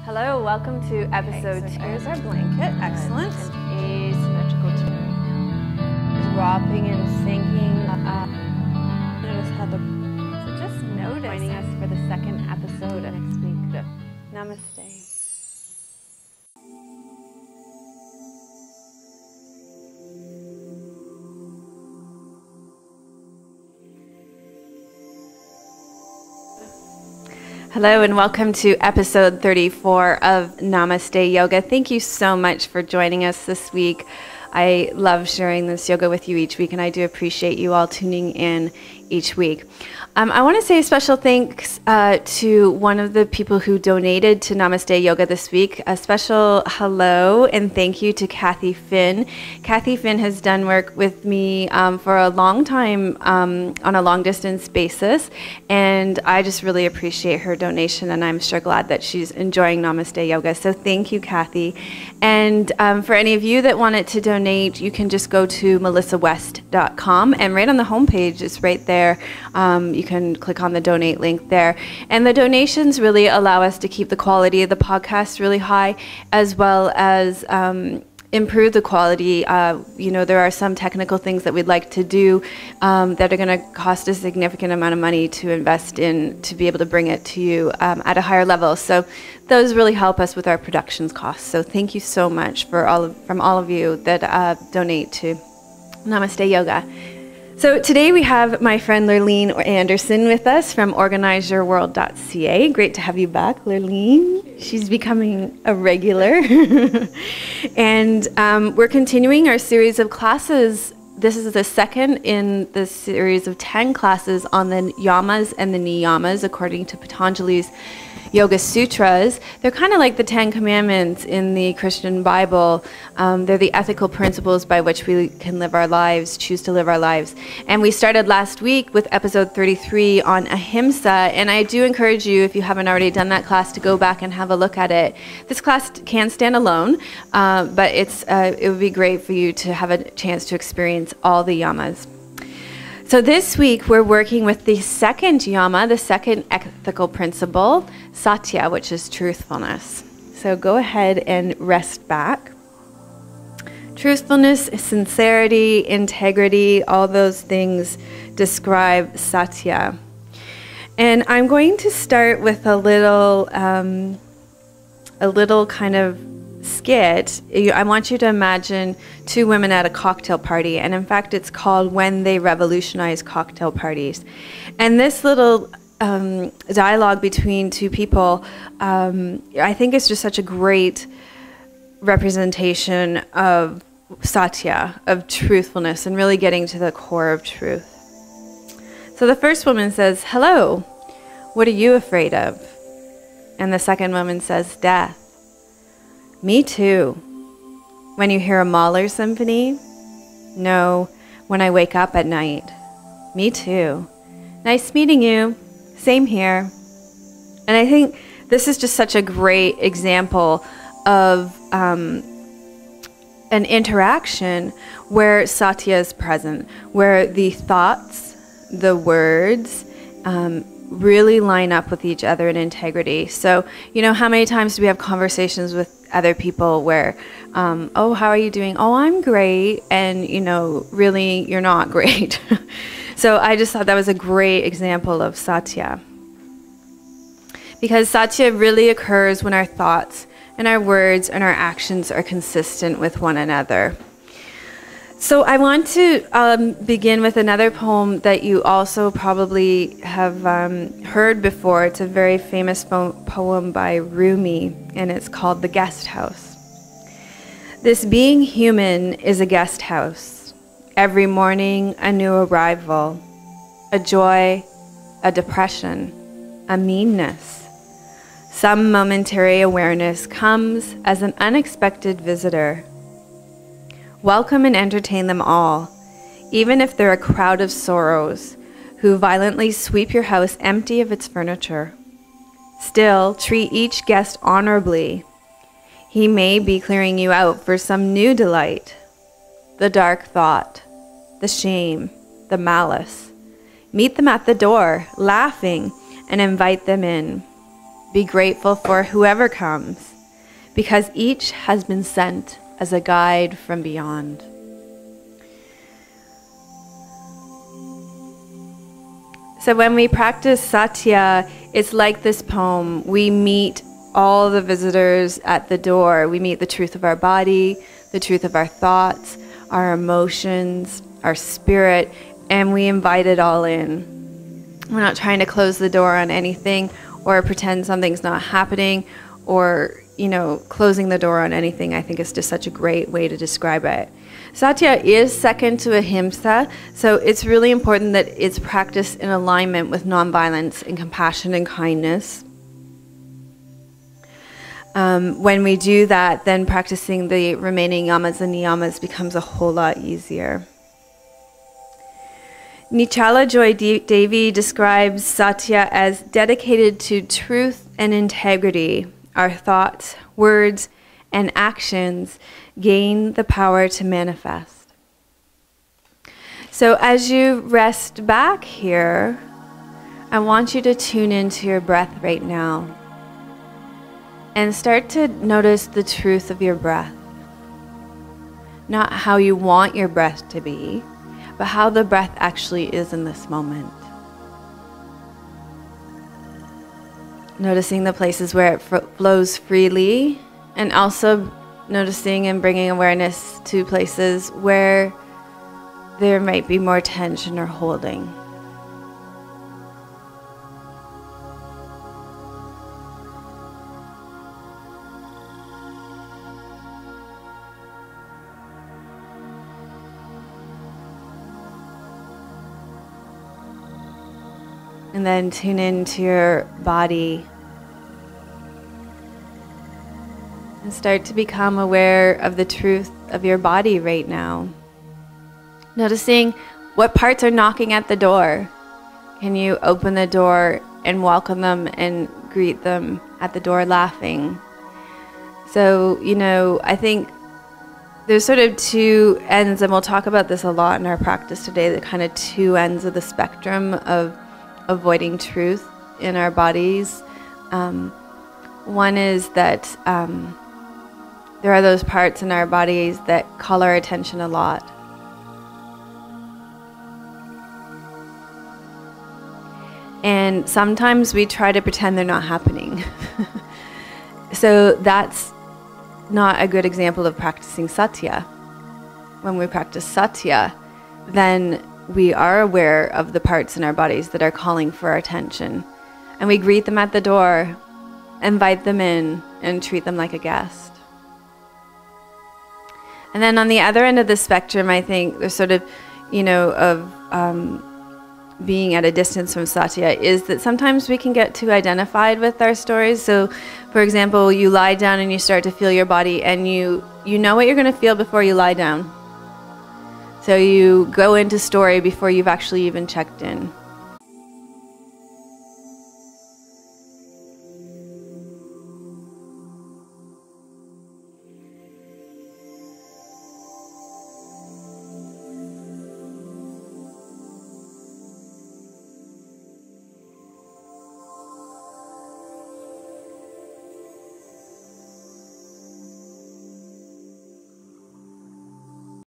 Hello, welcome to episode 2. Here's our blanket, excellent. An asymmetrical turn. Dropping and sinking. Notice how So just notice. Joining us for the second episode of next week. Namaste. Hello and welcome to episode 34 of Namaste Yoga. Thank you so much for joining us this week. I love sharing this yoga with you each week, and I do appreciate you all tuning in each week. I want to say a special thanks to one of the people who donated to Namaste Yoga this week. A special hello and thank you to Kathy Finn. Kathy Finn has done work with me for a long time on a long distance basis, and I just really appreciate her donation, and I'm sure glad that she's enjoying Namaste Yoga. So thank you, Kathy. And for any of you that wanted to donate, you can just go to melissawest.com, and right on the homepage, it's right there. You can click on the donate link there. And the donations really allow us to keep the quality of the podcast really high, as well as improve the quality. There are some technical things that we'd like to do that are going to cost a significant amount of money to invest in to be able to bring it to you at a higher level. So those really help us with our productions costs. So thank you so much from all of you that donate to Namaste Yoga. So today we have my friend Lurleen Anderson with us from organizeyourworld.ca. Great to have you back, Lurleen. She's becoming a regular. And we're continuing our series of classes. This is the second in the series of 10 classes on the Yamas and the Niyamas according to Patanjali's Yoga Sutras. They're kind of like the 10 Commandments in the Christian Bible. They're the ethical principles by which we can live our lives, choose to live our lives. And we started last week with episode 33 on ahimsa, and I do encourage you, if you haven't already done that class, to go back and have a look at it. This class can stand alone, but it would be great for you to have a chance to experience all the yamas. So this week we're working with the second yama, the second ethical principle, Satya, which is truthfulness. So go ahead and rest back. Truthfulness, sincerity, integrity, all those things describe Satya. And I'm going to start with a little kind of skit. I want you to imagine two women at a cocktail party, and in fact it's called When They Revolutionized Cocktail Parties. And this little dialogue between two people, I think it's just such a great representation of Satya, of truthfulness, and really getting to the core of truth. So the first woman says, "Hello, what are you afraid of?" And the second woman says, "Death." "Me too." "When you hear a Mahler symphony?" "No, when I wake up at night." "Me too." "Nice meeting you." "Same here." And I think this is just such a great example of an interaction where Satya is present, where the thoughts, the words, really line up with each other in integrity. So, how many times do we have conversations with other people where, "Oh, how are you doing?" "Oh, I'm great." And, really, you're not great. So I just thought that was a great example of Satya. Because Satya really occurs when our thoughts and our words and our actions are consistent with one another. So I want to begin with another poem that you also probably have heard before. It's a very famous poem by Rumi, and it's called The Guest House. "This being human is a guest house. Every morning a new arrival, a joy, a depression, a meanness. Some momentary awareness comes as an unexpected visitor. Welcome and entertain them all, even if they're a crowd of sorrows who violently sweep your house empty of its furniture. Still, treat each guest honorably. He may be clearing you out for some new delight. The dark thought, the shame, the malice. Meet them at the door, laughing, and invite them in. Be grateful for whoever comes, because each has been sent as a guide from beyond. So when we practice Satya, it's like this poem. We meet all the visitors at the door. We meet the truth of our body, the truth of our thoughts, our emotions, our spirit, and we invite it all in. We're not trying to close the door on anything or pretend something's not happening or, closing the door on anything. I think is just such a great way to describe it. Satya is second to ahimsa, so it's really important that it's practiced in alignment with nonviolence and compassion and kindness. When we do that, then practicing the remaining yamas and niyamas becomes a whole lot easier. Nichala Joy Devi describes Satya as dedicated to truth and integrity. Our thoughts, words, and actions gain the power to manifest. So as you rest back here, I want you to tune into your breath right now and start to notice the truth of your breath. Not how you want your breath to be, but how the breath actually is in this moment. Noticing the places where it flows freely, and also noticing and bringing awareness to places where there might be more tension or holding. And then tune into your body and start to become aware of the truth of your body right now. Noticing what parts are knocking at the door. Can you open the door and welcome them and greet them at the door laughing? So, I think there's sort of two ends, and we'll talk about this a lot in our practice today, the kind of two ends of the spectrum of avoiding truth in our bodies. One is that there are those parts in our bodies that call our attention a lot. And sometimes we try to pretend they're not happening. So that's not a good example of practicing Satya. When we practice Satya, then we are aware of the parts in our bodies that are calling for our attention. And we greet them at the door, invite them in, and treat them like a guest. And then on the other end of the spectrum, I think there's sort of, being at a distance from Satya is that sometimes we can get too identified with our stories. So, for example, you lie down and you start to feel your body, and you know what you're going to feel before you lie down. So you go into story before you've actually even checked in.